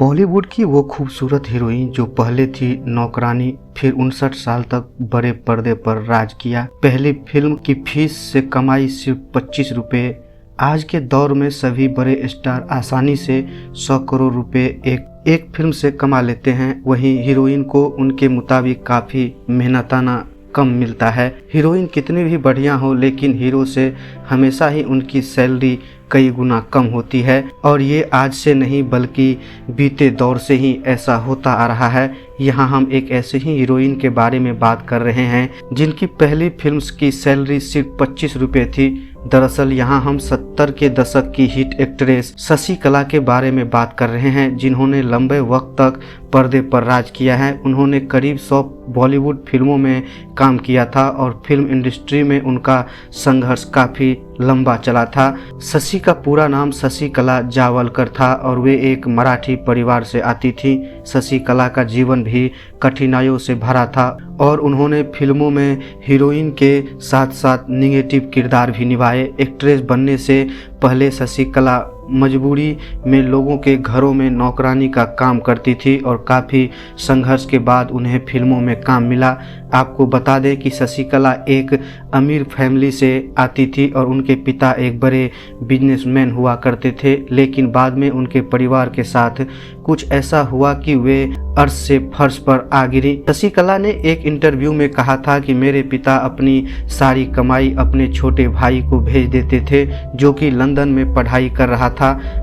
बॉलीवुड की वो खूबसूरत हीरोइन जो पहले थी नौकरानी, फिर 59 साल तक बड़े पर्दे पर राज किया। पहली फिल्म की फीस से कमाई सिर्फ 25 रुपए। आज के दौर में सभी बड़े स्टार आसानी से 100 करोड़ रुपए एक फिल्म से कमा लेते हैं। वहीं हीरोइन को उनके मुताबिक काफ़ी मेहनताना कम मिलता है। हीरोइन कितनी भी बढ़िया हो, लेकिन हीरो से हमेशा ही उनकी सैलरी कई गुना कम होती है। और ये आज से नहीं बल्कि बीते दौर से ही ऐसा होता आ रहा है। यहाँ हम एक ऐसे ही हीरोइन के बारे में बात कर रहे हैं जिनकी पहली फिल्म्स की सैलरी सिर्फ 25 रुपये थी। दरअसल यहाँ हम 70 के दशक की हिट एक्ट्रेस शशि कला के बारे में बात कर रहे हैं, जिन्होंने लंबे वक्त तक पर्दे पर राज किया है। उन्होंने करीब 100 बॉलीवुड फिल्मों में काम किया था और फिल्म इंडस्ट्री में उनका संघर्ष काफ़ी लंबा चला था। शशि का पूरा नाम शशि कला जावलकर था और वे एक मराठी परिवार से आती थी। शशि कला का जीवन भी कठिनाइयों से भरा था और उन्होंने फिल्मों में हीरोइन के साथ साथ निगेटिव किरदार भी निभाए। एक्ट्रेस बनने से पहले शशि कला मजबूरी में लोगों के घरों में नौकरानी का काम करती थी और काफ़ी संघर्ष के बाद उन्हें फिल्मों में काम मिला। आपको बता दें कि शशि कला एक अमीर फैमिली से आती थी और उनके पिता एक बड़े बिजनेसमैन हुआ करते थे, लेकिन बाद में उनके परिवार के साथ कुछ ऐसा हुआ कि वे अर्श से फर्श पर आ गिरी। शशि कला ने एक इंटरव्यू में कहा था कि मेरे पिता अपनी सारी कमाई अपने छोटे भाई को भेज देते थे जो कि लंदन में पढ़ाई कर रहा था।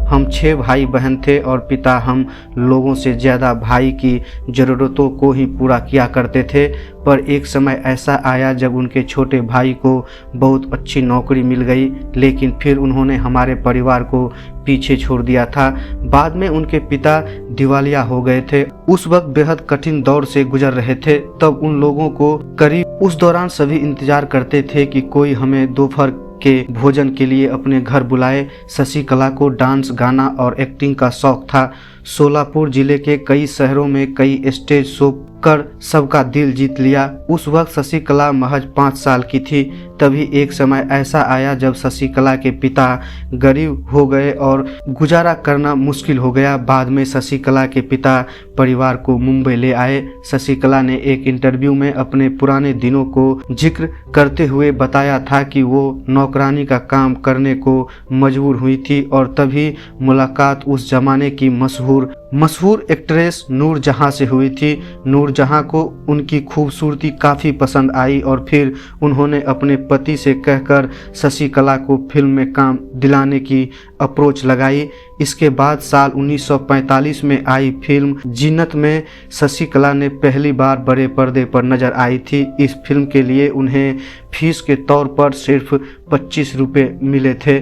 हम 6 भाई बहन थे और पिता हम लोगों से ज़्यादा भाई की ज़रूरतों को ही पूरा किया करते थे। पर एक समय ऐसा आया जब उनके छोटे भाई को बहुत अच्छी नौकरी मिल गई, लेकिन फिर उन्होंने हमारे परिवार को पीछे छोड़ दिया था। बाद में उनके पिता दिवालिया हो गए थे। उस वक्त बेहद कठिन दौर से गुजर रहे थे। तब उन लोगों को करीब उस दौरान सभी इंतजार करते थे कि कोई हमें दोपहर के भोजन के लिए अपने घर बुलाए। शशि कला को डांस, गाना और एक्टिंग का शौक था। सोलापुर जिले के कई शहरों में कई स्टेज शो कर सबका दिल जीत लिया। उस वक्त शशि कला महज 5 साल की थी। तभी एक समय ऐसा आया जब शशि कला के पिता गरीब हो गए और गुजारा करना मुश्किल हो गया। बाद में शशि कला के पिता परिवार को मुंबई ले आए। शशि कला ने एक इंटरव्यू में अपने पुराने दिनों को जिक्र करते हुए बताया था कि वो नौकरानी का काम करने को मजबूर हुई थी और तभी मुलाकात उस जमाने की मशहूर एक्ट्रेस नूरजहां से हुई थी। नूरजहां को उनकी खूबसूरती काफ़ी पसंद आई और फिर उन्होंने अपने पति से कहकर शशि कला को फिल्म में काम दिलाने की अप्रोच लगाई। इसके बाद साल 1945 में आई फिल्म जीनत में शशि कला ने पहली बार बड़े पर्दे पर नजर आई थी। इस फिल्म के लिए उन्हें फीस के तौर पर सिर्फ 25 रुपये मिले थे।